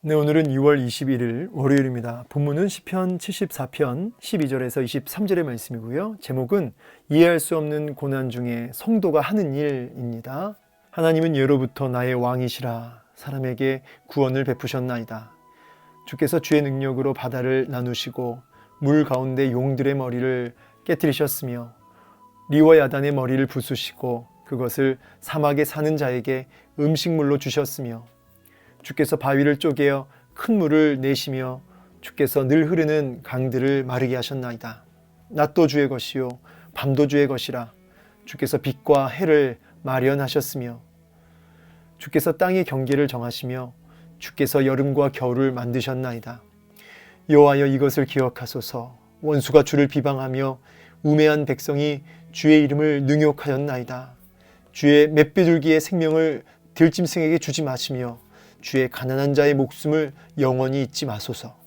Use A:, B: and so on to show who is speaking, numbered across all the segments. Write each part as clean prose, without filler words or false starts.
A: 네, 오늘은 2월 21일 월요일입니다. 본문은 시편 74편 12절에서 23절의 말씀이고요. 제목은 이해할 수 없는 고난 중에 성도가 하는 일입니다. 하나님은 예로부터 나의 왕이시라 사람에게 구원을 베푸셨나이다. 주께서 주의 능력으로 바다를 나누시고 물 가운데 용들의 머리를 깨뜨리셨으며 리와 야단의 머리를 부수시고 그것을 사막에 사는 자에게 음식물로 주셨으며 주께서 바위를 쪼개어 큰 물을 내시며 주께서 늘 흐르는 강들을 마르게 하셨나이다. 낮도 주의 것이요 밤도 주의 것이라. 주께서 빛과 해를 마련하셨으며 주께서 땅의 경계를 정하시며 주께서 여름과 겨울을 만드셨나이다. 여호와여 이것을 기억하소서. 원수가 주를 비방하며 우매한 백성이 주의 이름을 능욕하였나이다. 주의 맷비둘기의 생명을 들짐승에게 주지 마시며 주의 가난한 자의 목숨을 영원히 잊지 마소서.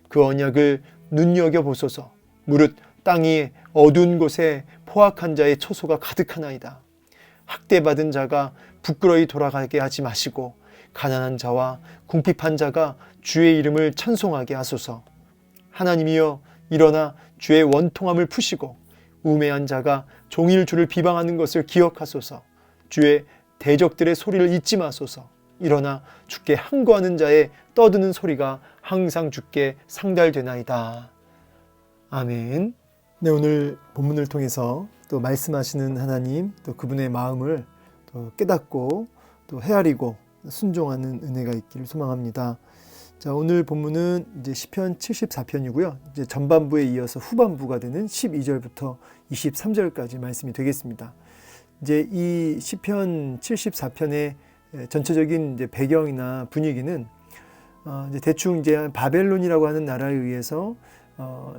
A: 그 언약을 눈여겨보소서. 무릇 땅이 어두운 곳에 포악한 자의 초소가 가득하나이다. 학대받은 자가 부끄러이 돌아가게 하지 마시고 가난한 자와 궁핍한 자가 주의 이름을 찬송하게 하소서. 하나님이여 일어나 주의 원통함을 푸시고 우매한 자가 종일 주를 비방하는 것을 기억하소서. 주의 대적들의 소리를 잊지 마소서. 일어나 주께 항거하는 자의 떠드는 소리가 항상 주께 상달되나이다. 아멘. 네, 오늘 본문을 통해서 또 말씀하시는 하나님, 또 그분의 마음을 또 깨닫고 또 헤아리고 순종하는 은혜가 있기를 소망합니다. 자, 오늘 본문은 이제 시편 74편이고요. 이제 전반부에 이어서 후반부가 되는 12절부터 23절까지 말씀이 되겠습니다. 이제 이 시편 74편의 전체적인 이제 배경이나 분위기는 이제 대충 이제 바벨론이라고 하는 나라에 의해서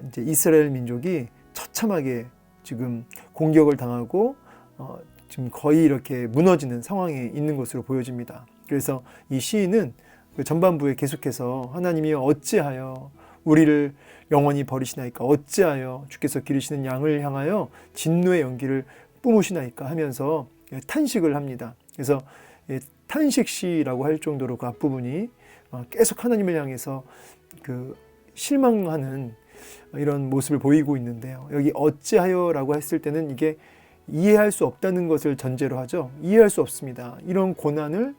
A: 이제 이스라엘 민족이 처참하게 지금 공격을 당하고 지금 거의 이렇게 무너지는 상황에 있는 것으로 보여집니다. 그래서 이 시인은 그 전반부에 계속해서 하나님이 어찌하여 우리를 영원히 버리시나이까, 어찌하여 주께서 기르시는 양을 향하여 진노의 연기를 뿜으시나이까 하면서 탄식을 합니다. 그래서 탄식시라고 할 정도로 그 앞부분이 계속 하나님을 향해서 그 실망하는 이런 모습을 보이고 있는데요. 여기 어찌하여라고 했을 때는 이게 이해할 수 없다는 것을 전제로 하죠. 이해할 수 없습니다. 이런 고난을,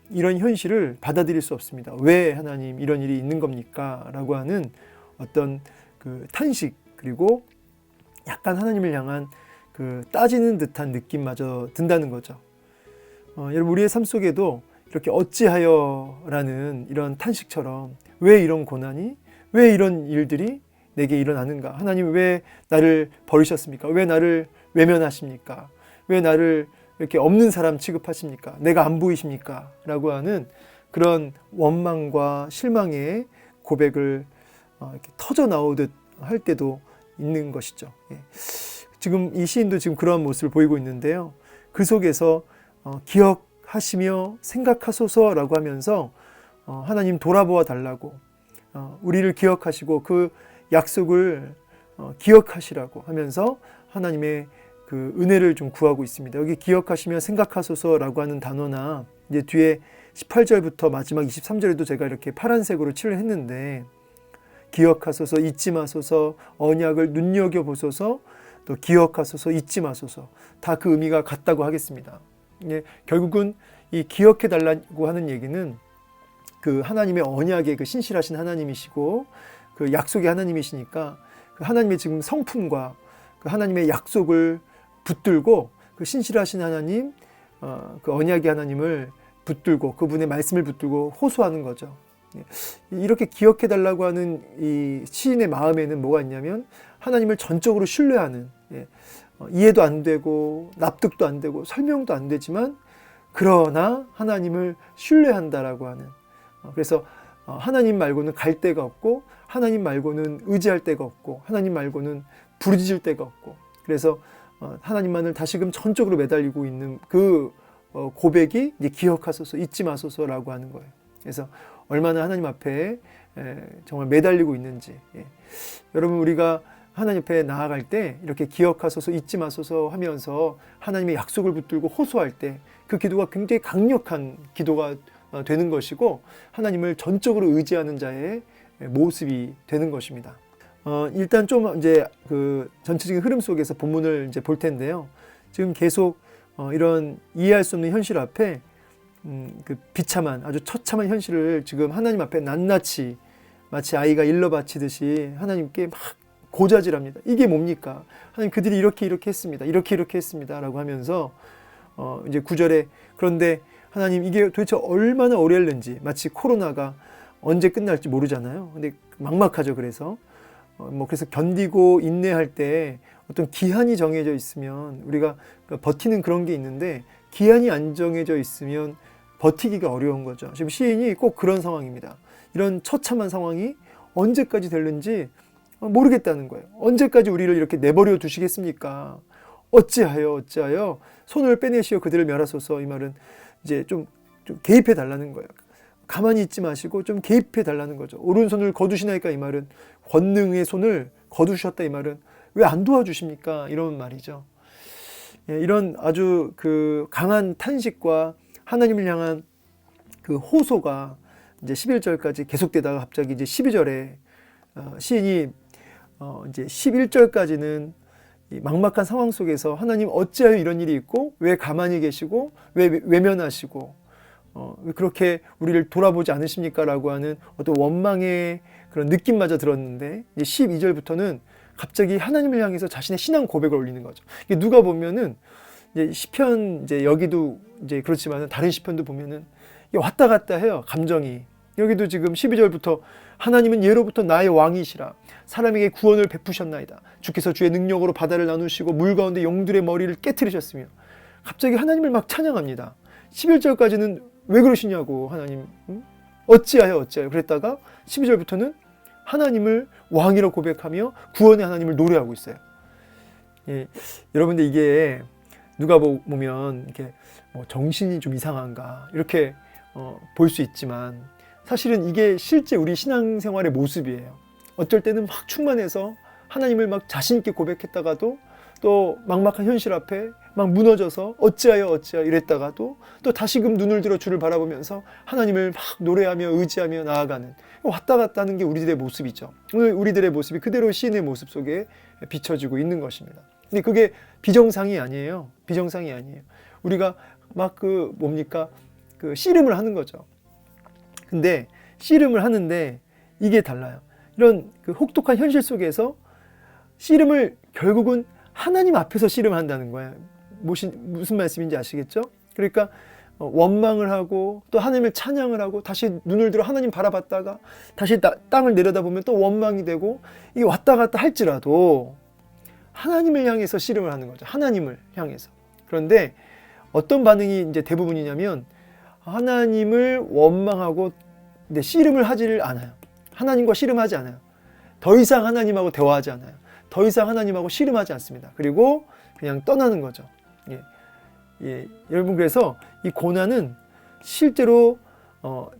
A: 이런 현실을 받아들일 수 없습니다. 왜 하나님 이런 일이 있는 겁니까? 라고 하는 어떤 그 탄식, 그리고 약간 하나님을 향한 그 따지는 듯한 느낌마저 든다는 거죠. 여러분, 우리의 삶 속에도 이렇게 어찌하여라는 이런 탄식처럼 왜 이런 고난이, 왜 이런 일들이 내게 일어나는가? 하나님 왜 나를 버리셨습니까? 왜 나를 외면하십니까? 왜 나를 이렇게 없는 사람 취급하십니까? 내가 안 보이십니까? 라고 하는 그런 원망과 실망의 고백을 이렇게 터져 나오듯 할 때도 있는 것이죠. 지금 이 시인도 지금 그러한 모습을 보이고 있는데요. 그 속에서 기억하시며 생각하소서라고 하면서 하나님 돌아보아 달라고, 우리를 기억하시고 그 약속을 기억하시라고 하면서 하나님의 그 은혜를 좀 구하고 있습니다. 여기 기억하시며 생각하소서라고 하는 단어나 이제 뒤에 18절부터 마지막 23절에도 제가 이렇게 파란색으로 칠을 했는데, 기억하소서, 잊지 마소서, 언약을 눈여겨보소서, 또 기억하소서, 잊지 마소서, 다 그 의미가 같다고 하겠습니다. 결국은 이 기억해달라고 하는 얘기는 그 하나님의 언약의 그 신실하신 하나님이시고 그 약속의 하나님이시니까 그 하나님의 지금 성품과 그 하나님의 약속을 붙들고 그 신실하신 하나님, 그 언약의 하나님을 붙들고 그분의 말씀을 붙들고 호소하는 거죠. 이렇게 기억해달라고 하는 이 시인의 마음에는 뭐가 있냐면 하나님을 전적으로 신뢰하는, 이해도 안 되고 납득도 안 되고 설명도 안 되지만 그러나 하나님을 신뢰한다라고 하는, 그래서 하나님 말고는 갈 데가 없고 하나님 말고는 의지할 데가 없고 하나님 말고는 부르짖을 데가 없고, 그래서 하나님만을 다시금 전적으로 매달리고 있는 그 고백이 이제 기억하소서, 잊지 마소서라고 하는 거예요. 그래서 얼마나 하나님 앞에 정말 매달리고 있는지, 여러분, 우리가 하나님 앞에 나아갈 때 이렇게 기억하소서, 잊지 마소서 하면서 하나님의 약속을 붙들고 호소할 때 그 기도가 굉장히 강력한 기도가 되는 것이고 하나님을 전적으로 의지하는 자의 모습이 되는 것입니다. 일단 좀 이제 그 전체적인 흐름 속에서 본문을 이제 볼 텐데요. 지금 계속 이런 이해할 수 없는 현실 앞에 그 비참한 아주 처참한 현실을 지금 하나님 앞에 낱낱이 마치 아이가 일러 바치듯이 하나님께 막 고자질합니다. 이게 뭡니까? 하나님 그들이 이렇게 했습니다. 이렇게 했습니다. 라고 하면서 이제 9절에 그런데 하나님 이게 도대체 얼마나 오래 했는지 마치 코로나가 언제 끝날지 모르잖아요. 근데 막막하죠. 그래서 그래서 견디고 인내할 때 어떤 기한이 정해져 있으면 우리가 버티는 그런 게 있는데 기한이 안 정해져 있으면 버티기가 어려운 거죠. 지금 시인이 꼭 그런 상황입니다. 이런 처참한 상황이 언제까지 될는지 모르겠다는 거예요. 언제까지 우리를 이렇게 내버려 두시겠습니까? 어찌하여 손을 빼내시어 그들을 멸하소서. 이 말은 이제 좀 개입해 달라는 거예요. 가만히 있지 마시고 좀 개입해 달라는 거죠. 오른손을 거두시나이까 이 말은 권능의 손을 거두셨다 이 말은 왜 안 도와주십니까? 이런 말이죠. 이런 아주 그 강한 탄식과 하나님을 향한 그 호소가 이제 11절까지 계속되다가 갑자기 이제 12절에 시인이 이제 11절까지는 이 막막한 상황 속에서 하나님 어찌하여 이런 일이 있고 왜 가만히 계시고 왜 외면하시고 왜 그렇게 우리를 돌아보지 않으십니까? 라고 하는 어떤 원망의 그런 느낌마저 들었는데 이제 12절부터는 갑자기 하나님을 향해서 자신의 신앙 고백을 올리는 거죠. 이게 누가 보면은 이제 시편 이제 여기도 이제 그렇지만은 다른 시편도 보면은 이게 왔다 갔다 해요. 감정이. 여기도 지금 12절부터 하나님은 예로부터 나의 왕이시라 사람에게 구원을 베푸셨나이다. 주께서 주의 능력으로 바다를 나누시고 물 가운데 용들의 머리를 깨트리셨으며 갑자기 하나님을 막 찬양합니다. 11절까지는 왜 그러시냐고 하나님 어찌하여 그랬다가 12절부터는 하나님을 왕이라고 고백하며 구원의 하나님을 노래하고 있어요. 예, 여러분들 이게 누가 보면 이렇게 정신이 좀 이상한가 이렇게 볼 수 있지만 사실은 이게 실제 우리 신앙생활의 모습이에요. 어쩔 때는 막 충만해서 하나님을 막 자신 있게 고백했다가도 또 막막한 현실 앞에 막 무너져서 어찌하여 이랬다가도 또 다시금 눈을 들어 주를 바라보면서 하나님을 막 노래하며 의지하며 나아가는 왔다 갔다 하는 게 우리들의 모습이죠. 오늘 우리들의 모습이 그대로 시인의 모습 속에 비춰지고 있는 것입니다. 근데 그게 비정상이 아니에요. 비정상이 아니에요. 우리가 막 그 뭡니까? 그 씨름을 하는 거죠. 근데 씨름을 하는데 이게 달라요. 이런 그 혹독한 현실 속에서 씨름을 결국은 하나님 앞에서 씨름을 한다는 거예요. 무슨 말씀인지 아시겠죠? 그러니까 원망을 하고 또 하나님을 찬양을 하고 다시 눈을 들어 하나님 바라봤다가 다시 땅을 내려다보면 또 원망이 되고 이게 왔다 갔다 할지라도 하나님을 향해서 씨름을 하는 거죠. 하나님을 향해서. 그런데 어떤 반응이 이제 대부분이냐면 하나님을 원망하고 씨름을 하지를 않아요. 하나님과 씨름하지 않아요. 더 이상 하나님하고 대화하지 않아요. 더 이상 하나님하고 씨름하지 않습니다. 그리고 그냥 떠나는 거죠. 여러분 그래서 이 고난은 실제로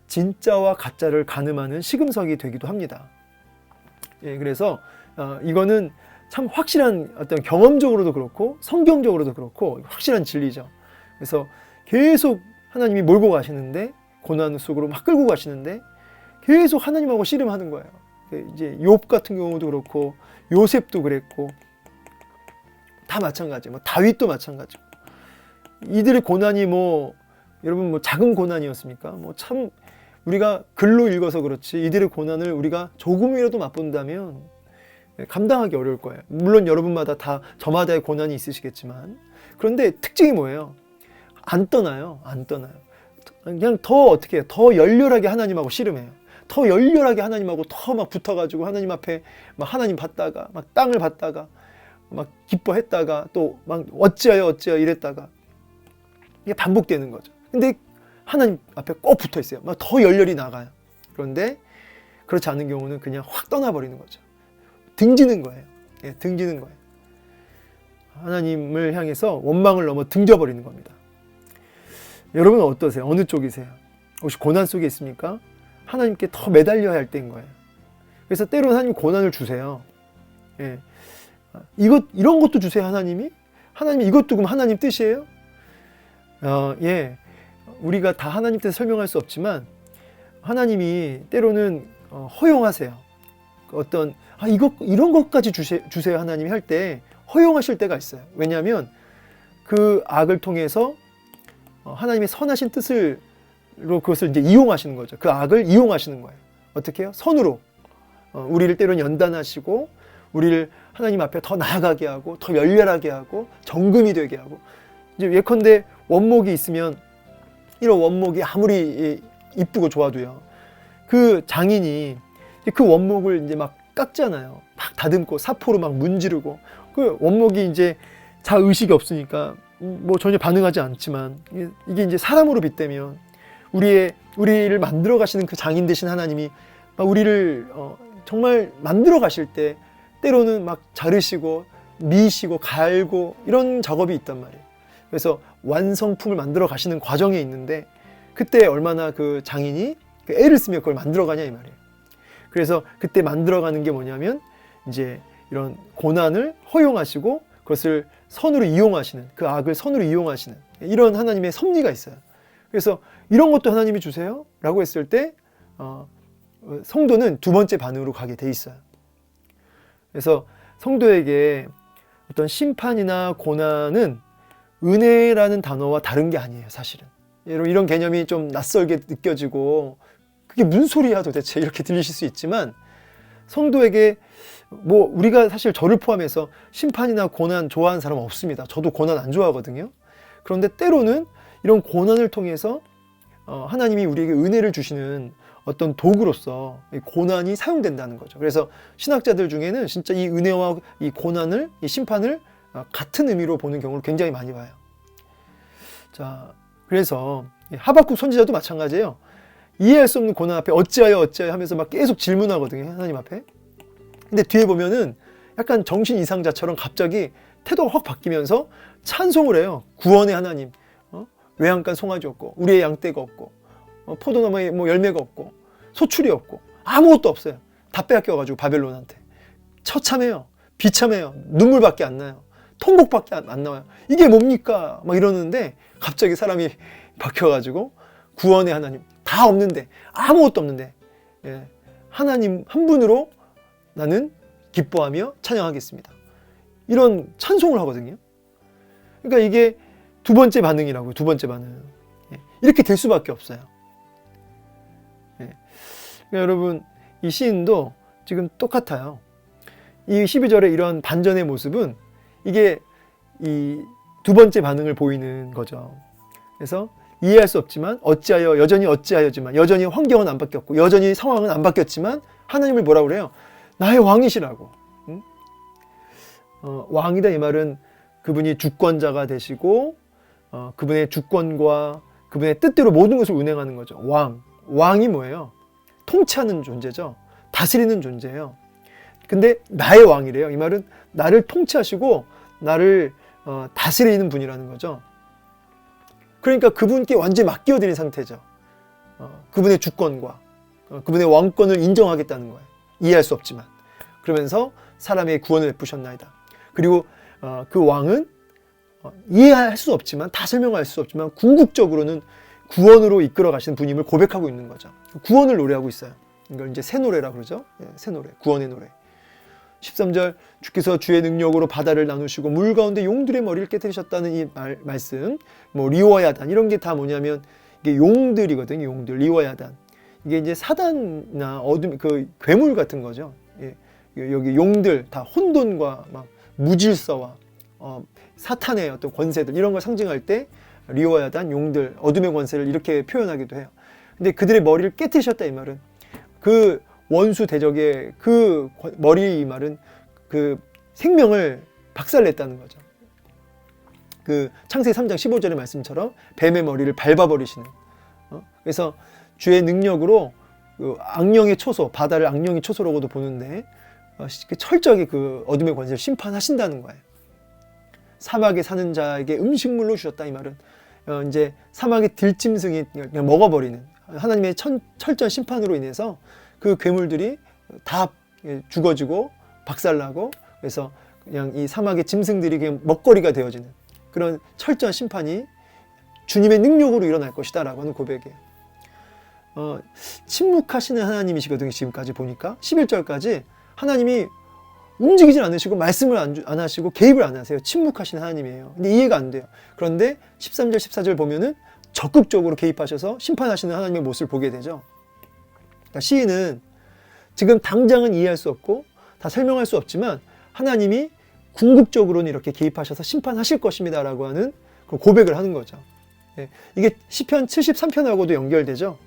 A: 진짜와 가짜를 가늠하는 시금석이 되기도 합니다. 그래서 이거는 참 확실한 어떤 경험적으로도 그렇고 성경적으로도 그렇고 확실한 진리죠. 그래서 계속 하나님이 몰고 가시는데 고난 속으로 막 끌고 가시는데 계속 하나님하고 씨름하는 거예요. 이제 욥 같은 경우도 그렇고 요셉도 그랬고 다 마찬가지예요. 다윗도 마찬가지고 이들의 고난이 여러분 작은 고난이었습니까? 참 우리가 글로 읽어서 그렇지 이들의 고난을 우리가 조금이라도 맛본다면 감당하기 어려울 거예요. 물론 여러분마다 다 저마다의 고난이 있으시겠지만 그런데 특징이 뭐예요? 안 떠나요. 그냥 어떻게 해요? 더 열렬하게 하나님하고 씨름해요. 더 열렬하게 하나님하고 더 막 붙어가지고 하나님 앞에 막 하나님 봤다가 막 땅을 봤다가 막 기뻐했다가 또 막 어찌하여 이랬다가 이게 반복되는 거죠. 근데 하나님 앞에 꼭 붙어 있어요. 막 더 열렬히 나가요. 그런데 그렇지 않은 경우는 그냥 확 떠나버리는 거죠. 등지는 거예요. 등지는 거예요. 하나님을 향해서 원망을 넘어 등져버리는 겁니다. 여러분은 어떠세요? 어느 쪽이세요? 혹시 고난 속에 있습니까? 하나님께 더 매달려야 할 때인 거예요. 그래서 때로는 하나님 고난을 주세요. 이런 것도 주세요, 하나님이? 하나님이 이것도 그럼 하나님 뜻이에요? 우리가 다 하나님 뜻을 설명할 수 없지만 하나님이 때로는 허용하세요. 어떤 이런 것까지 주세요 하나님이 할 때 허용하실 때가 있어요. 왜냐하면 그 악을 통해서 하나님의 선하신 뜻으로 그것을 이제 이용하시는 거죠. 그 악을 이용하시는 거예요. 어떻게 해요? 선으로 우리를 때로는 연단하시고 우리를 하나님 앞에 더 나아가게 하고 더 열렬하게 하고 정금이 되게 하고, 이제 예컨대 원목이 있으면 이런 원목이 아무리 이쁘고 좋아도요, 그 장인이 그 원목을 이제 막 깎잖아요. 막 다듬고 사포로 막 문지르고, 그 원목이 이제 자의식이 없으니까 뭐 전혀 반응하지 않지만, 이게 이제 사람으로 빗대면 우리를 만들어 가시는 그 장인 되신 하나님이 막 우리를 정말 만들어 가실 때 때로는 막 자르시고 미시고 갈고 이런 작업이 있단 말이에요. 그래서 완성품을 만들어 가시는 과정에 있는데, 그때 얼마나 그 장인이 애를 쓰며 그걸 만들어 가냐 이 말이에요. 그래서 그때 만들어 가는 게 뭐냐면 이제 이런 고난을 허용하시고 그것을 선으로 이용하시는, 그 악을 선으로 이용하시는 이런 하나님의 섭리가 있어요. 그래서 이런 것도 하나님이 주세요 라고 했을 때 성도는 두 번째 반응으로 가게 돼 있어요. 그래서 성도에게 어떤 심판이나 고난은 은혜라는 단어와 다른 게 아니에요, 사실은. 이런 개념이 좀 낯설게 느껴지고 그게 무슨 소리야 도대체 이렇게 들리실 수 있지만, 성도에게 뭐 우리가 사실 저를 포함해서 심판이나 고난 좋아하는 사람은 없습니다. 저도 고난 안 좋아하거든요. 그런데 때로는 이런 고난을 통해서 하나님이 우리에게 은혜를 주시는 어떤 도구로서 이 고난이 사용된다는 거죠. 그래서 신학자들 중에는 진짜 이 은혜와 이 고난을, 이 심판을 같은 의미로 보는 경우를 굉장히 많이 봐요. 자, 그래서 하박국 선지자도 마찬가지예요. 이해할 수 없는 고난 앞에 어찌하여 하면서 막 계속 질문하거든요, 하나님 앞에. 근데 뒤에 보면은 약간 정신 이상자처럼 갑자기 태도가 확 바뀌면서 찬송을 해요. 구원의 하나님, 외양간 송아지 없고 우리의 양떼가 없고 포도나무에 뭐 열매가 없고 소출이 없고 아무것도 없어요. 다 빼앗겨가지고 바벨론한테. 처참해요. 비참해요. 눈물밖에 안 나요. 통곡밖에 안 나와요. 이게 뭡니까? 막 이러는데 갑자기 사람이 바뀌어가지고 구원의 하나님, 다 없는데, 아무것도 없는데, 하나님 한 분으로 나는 기뻐하며 찬양하겠습니다. 이런 찬송을 하거든요. 그러니까 이게 두 번째 반응이라고요. 두 번째 반응. 이렇게 될 수밖에 없어요. 그러니까 여러분, 이 시인도 지금 똑같아요. 이 12절의 이런 반전의 모습은 이게 이 두 번째 반응을 보이는 거죠. 그래서 이해할 수 없지만 여전히 어찌하여지만, 여전히 환경은 안 바뀌었고 여전히 상황은 안 바뀌었지만 하나님을 뭐라고 그래요? 나의 왕이시라고. 응? 왕이다 이 말은 그분이 주권자가 되시고 그분의 주권과 그분의 뜻대로 모든 것을 운행하는 거죠. 왕이 뭐예요? 통치하는 존재죠. 다스리는 존재예요. 근데 나의 왕이래요. 이 말은 나를 통치하시고 나를 다스리는 분이라는 거죠. 그러니까 그분께 완전히 맡겨드린 상태죠. 그분의 주권과 그분의 왕권을 인정하겠다는 거예요. 이해할 수 없지만. 그러면서 사람의 구원을 베푸셨나이다. 그리고 그 왕은 이해할 수 없지만, 다 설명할 수 없지만 궁극적으로는 구원으로 이끌어 가시는 분임을 고백하고 있는 거죠. 구원을 노래하고 있어요. 이걸 이제 새 노래라고 그러죠. 새 노래, 구원의 노래. 13절, 주께서 주의 능력으로 바다를 나누시고 물 가운데 용들의 머리를 깨뜨리셨다는 이 말씀, 뭐 리워야단 이런 게 다 뭐냐면 이게 용들이거든요. 용들, 리워야단. 이게 이제 사단이나 어둠, 그 괴물 같은 거죠. 여기 용들 다 혼돈과 막 무질서와 사탄의 어떤 권세들 이런 걸 상징할 때 리워야단, 용들, 어둠의 권세를 이렇게 표현하기도 해요. 근데 그들의 머리를 깨뜨리셨다 이 말은 그 원수 대적의 그 머리, 이 말은 그 생명을 박살냈다는 거죠. 그 창세기 3장 15절의 말씀처럼 뱀의 머리를 밟아버리시는. 그래서 주의 능력으로 그 악령의 초소, 바다를 악령의 초소라고도 보는데 철저하게 그 어둠의 권세를 심판하신다는 거예요. 사막에 사는 자에게 음식물로 주셨다 이 말은 이제 사막의 들짐승이 그냥 먹어버리는 하나님의 철저한 심판으로 인해서 그 괴물들이 다 죽어지고 박살나고, 그래서 그냥 이 사막의 짐승들이 그냥 먹거리가 되어지는 그런 철저한 심판이 주님의 능력으로 일어날 것이다 라고 하는 고백이에요. 침묵하시는 하나님이시거든요. 지금까지 보니까 11절까지 하나님이 움직이질 않으시고 말씀을 안 하시고 개입을 안 하세요. 침묵하시는 하나님이에요. 근데 이해가 안 돼요. 그런데 13절 14절 보면은 적극적으로 개입하셔서 심판하시는 하나님의 모습을 보게 되죠. 그러니까 시인은 지금 당장은 이해할 수 없고 다 설명할 수 없지만 하나님이 궁극적으로는 이렇게 개입하셔서 심판하실 것입니다 라고 하는 그 고백을 하는 거죠. 예, 이게 시편 73편하고도 연결되죠.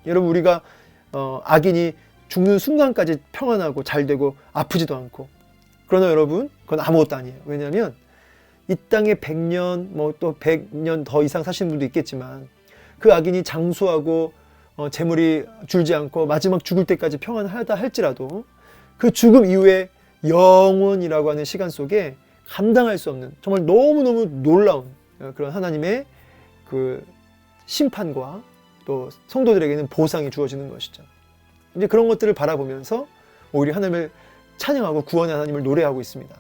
A: 여러분, 우리가 악인이 죽는 순간까지 평안하고 잘 되고 아프지도 않고, 그러나 여러분 그건 아무것도 아니에요. 왜냐하면 이 땅에 100년 뭐 또 100년 더 이상 사시는 분도 있겠지만 그 악인이 장수하고 재물이 줄지 않고 마지막 죽을 때까지 평안하다 할지라도 그 죽음 이후에 영원이라고 하는 시간 속에 감당할 수 없는 정말 너무너무 놀라운 그런 하나님의 그 심판과 또 성도들에게는 보상이 주어지는 것이죠. 이제 그런 것들을 바라보면서 오히려 하나님을 찬양하고 구원의 하나님을 노래하고 있습니다.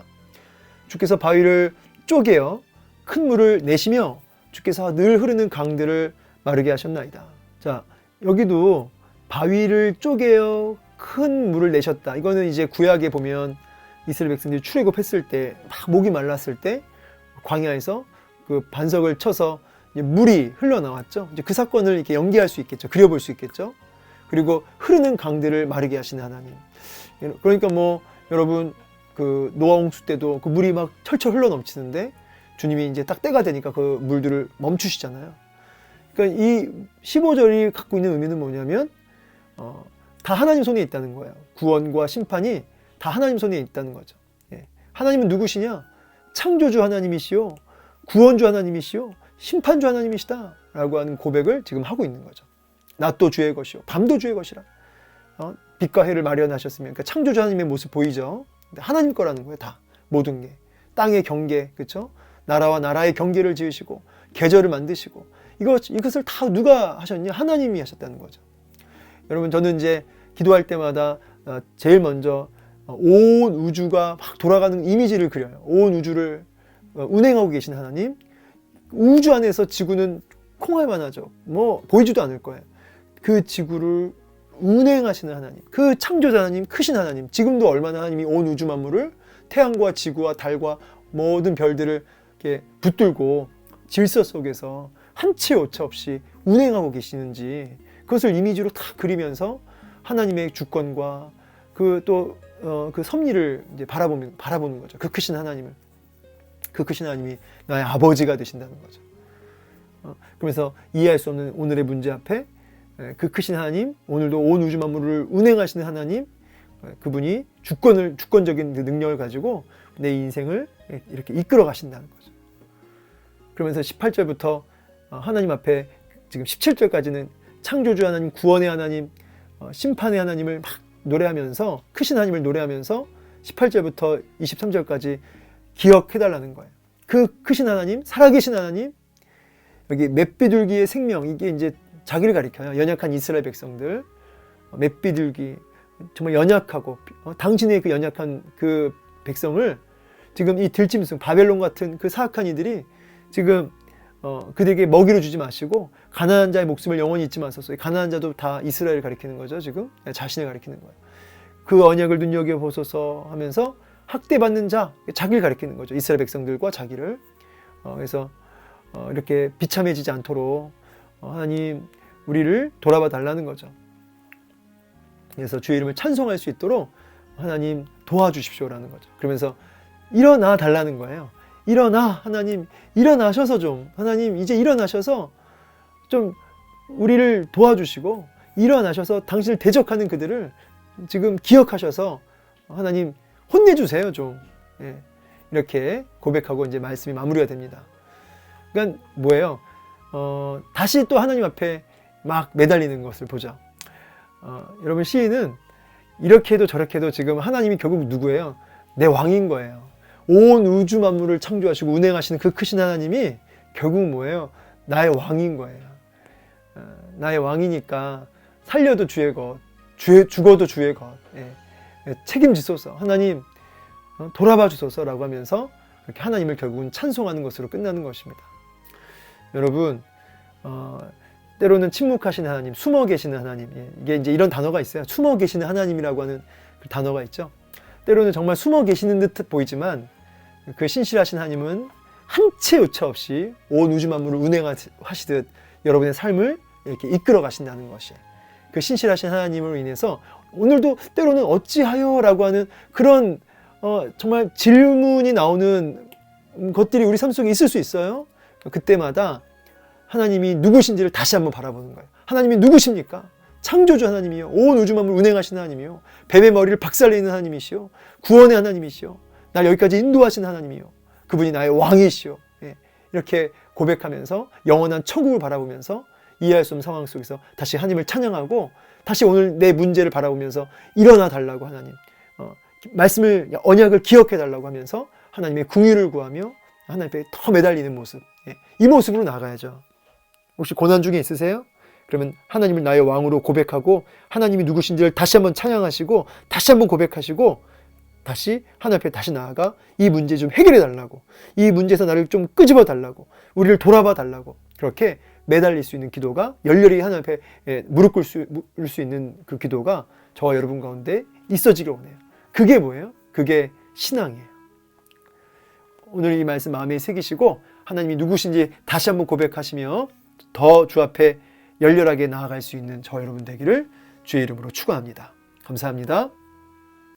A: 주께서 바위를 쪼개어 큰 물을 내시며 주께서 늘 흐르는 강들을 마르게 하셨나이다. 자, 여기도 바위를 쪼개어 큰 물을 내셨다. 이거는 이제 구약에 보면 이스라엘 백성들이 출애굽했을 때 막 목이 말랐을 때 광야에서 그 반석을 쳐서 물이 흘러나왔죠. 이제 그 사건을 이렇게 연기할 수 있겠죠. 그려볼 수 있겠죠. 그리고 흐르는 강들을 마르게 하시는 하나님. 그러니까 뭐 여러분 그 노아 홍수 때도 그 물이 막 철철 흘러 넘치는데 주님이 이제 딱 때가 되니까 그 물들을 멈추시잖아요. 그러니까 이 15절이 갖고 있는 의미는 뭐냐면 다 하나님 손에 있다는 거예요. 구원과 심판이 다 하나님 손에 있다는 거죠. 예. 하나님은 누구시냐? 창조주 하나님이시요, 구원주 하나님이시요, 심판주 하나님이시다 라고 하는 고백을 지금 하고 있는 거죠. 낮도 주의 것이요 밤도 주의 것이라. 빛과 해를 마련하셨으면, 그러니까 창조주 하나님의 모습 보이죠? 하나님 거라는 거예요. 다 모든 게 땅의 경계, 그렇죠? 나라와 나라의 경계를 지으시고 계절을 만드시고 이것을 다 누가 하셨냐? 하나님이 하셨다는 거죠. 여러분, 저는 이제 기도할 때마다 제일 먼저 온 우주가 막 돌아가는 이미지를 그려요. 온 우주를 운행하고 계신 하나님, 우주 안에서 지구는 콩알만 하죠. 뭐 보이지도 않을 거예요. 그 지구를 운행하시는 하나님, 그 창조자 하나님, 크신 하나님, 지금도 얼마나 하나님이 온 우주 만물을 태양과 지구와 달과 모든 별들을 이렇게 붙들고 질서 속에서 한 치의 오차 없이 운행하고 계시는지 그것을 이미지로 다 그리면서 하나님의 주권과 그 또 그 섭리를 이제 바라보는 거죠. 그 크신 하나님을, 그 크신 하나님이 나의 아버지가 되신다는 거죠. 그러면서 이해할 수 없는 오늘의 문제 앞에 그 크신 하나님, 오늘도 온 우주 만물을 운행하시는 하나님, 그분이 주권적인 그 능력을 가지고 내 인생을 이렇게 이끌어 가신다는 거죠. 그러면서 18절부터 하나님 앞에 지금 17절까지는 창조주 하나님, 구원의 하나님, 심판의 하나님을 막 노래하면서, 크신 하나님을 노래하면서 18절부터 23절까지 기억해달라는 거예요. 그 크신 하나님, 살아계신 하나님, 여기 맷비둘기의 생명, 이게 이제 자기를 가리켜요. 연약한 이스라엘 백성들, 맷비둘기, 정말 연약하고 당신의 그 연약한 그 백성을 지금 이 들짐승, 바벨론 같은 그 사악한 이들이 지금 그들에게 먹이를 주지 마시고 가난한 자의 목숨을 영원히 잊지 마소서. 가난한 자도 다 이스라엘을 가리키는 거죠. 지금 자신을 가리키는 거예요. 그 언약을 눈여겨보소서 하면서 학대받는 자, 자기를 가리키는 거죠. 이스라엘 백성들과 자기를. 그래서 이렇게 비참해지지 않도록 하나님 우리를 돌아봐 달라는 거죠. 그래서 주의 이름을 찬송할 수 있도록 하나님 도와주십시오라는 거죠. 그러면서 일어나 달라는 거예요. 일어나, 하나님 일어나셔서 좀, 하나님 이제 일어나셔서 좀 우리를 도와주시고 일어나셔서 당신을 대적하는 그들을 지금 기억하셔서 하나님 혼내주세요 좀. 예, 이렇게 고백하고 이제 말씀이 마무리가 됩니다. 그러니까 뭐예요? 다시 또 하나님 앞에 막 매달리는 것을 보죠. 여러분, 시인은 이렇게 해도 저렇게 해도 지금 하나님이 결국 누구예요? 내 왕인 거예요. 온 우주 만물을 창조하시고 운행하시는 그 크신 하나님이 결국 뭐예요? 나의 왕인 거예요. 나의 왕이니까 살려도 주의 것, 죽어도 주의 것, 책임지소서. 하나님 돌아봐 주소서라고 하면서 그렇게 하나님을 결국은 찬송하는 것으로 끝나는 것입니다. 여러분, 때로는 침묵하시는 하나님, 숨어 계시는 하나님, 이게 이제 이런 단어가 있어요. 숨어 계시는 하나님이라고 하는 그 단어가 있죠. 때로는 정말 숨어 계시는 듯 보이지만 그 신실하신 하나님은 한 채 오차 없이 온 우주 만물을 운행하시듯 여러분의 삶을 이렇게 이끌어 가신다는 것이, 그 신실하신 하나님으로 인해서 오늘도 때로는 어찌하여 라고 하는 그런 정말 질문이 나오는 것들이 우리 삶 속에 있을 수 있어요. 그때마다 하나님이 누구신지를 다시 한번 바라보는 거예요. 하나님이 누구십니까? 창조주 하나님이요, 온 우주 만물을 운행하시는 하나님이요, 뱀의 머리를 박살내는 하나님이시요, 구원의 하나님이시요, 날 여기까지 인도하신 하나님이요, 그분이 나의 왕이시요. 이렇게 고백하면서 영원한 천국을 바라보면서 이해할 수 없는 상황 속에서 다시 하나님을 찬양하고, 다시 오늘 내 문제를 바라보면서 일어나 달라고 하나님, 말씀을, 언약을 기억해 달라고 하면서 하나님의 궁유를 구하며 하나님께 더 매달리는 모습, 이 모습으로 나가야죠. 혹시 고난 중에 있으세요? 그러면 하나님을 나의 왕으로 고백하고 하나님이 누구신지를 다시 한번 찬양하시고 다시 한번 고백하시고 다시 하나님 앞에 다시 나아가 이 문제 좀 해결해 달라고, 이 문제에서 나를 좀 끄집어 달라고, 우리를 돌아봐 달라고, 그렇게 매달릴 수 있는 기도가, 열렬히 하나님 앞에 무릎 꿇을 수 있는 그 기도가 저와 여러분 가운데 있어지길 원해요. 그게 뭐예요? 그게 신앙이에요. 오늘 이 말씀 마음에 새기시고 하나님이 누구신지 다시 한번 고백하시며 더 주 앞에 열렬하게 나아갈 수 있는 저 여러분 되기를 주의 이름으로 축원합니다. 감사합니다.